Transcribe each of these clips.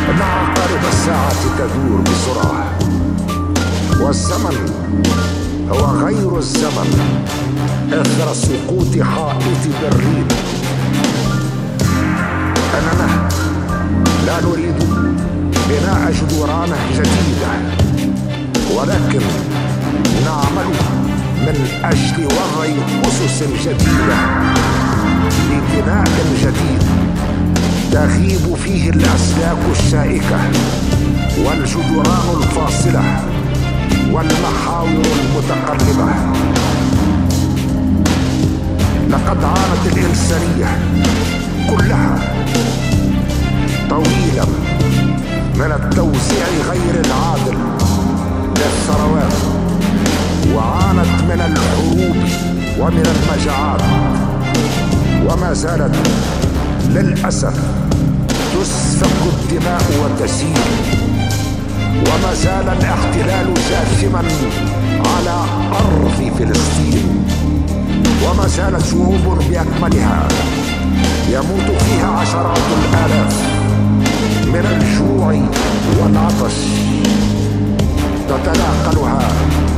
إن عقارب الساعة تدور بسرعة، والزمن هو غير الزمن إثر سقوط حائط برلين. أننا لا نريد بناء جدران جديدة، ولكن نعمل من أجل وضع أسس جديدة لبناء جديد تغيب فيه الأسلاك الشائكة والجدران الفاصلة والمحاور المتقلبة. لقد عانت الإنسانية كلها طويلا من التوزيع غير العادل للثروات، وعانت من الحروب ومن المجاعات، وما زالت للأسف تسفك الدماء وتسيل، وما زال الاحتلال جاثما على أرض فلسطين، وما زالت شعوب بأكملها يموت فيها عشرات الآلاف من الجوع والعطش تتناقلها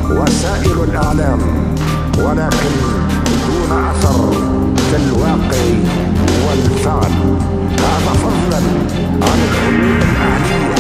وسائل الإعلام، ولكن دون أثر في الواقع والفعل. هذا فضلا عن الحلول الأهلية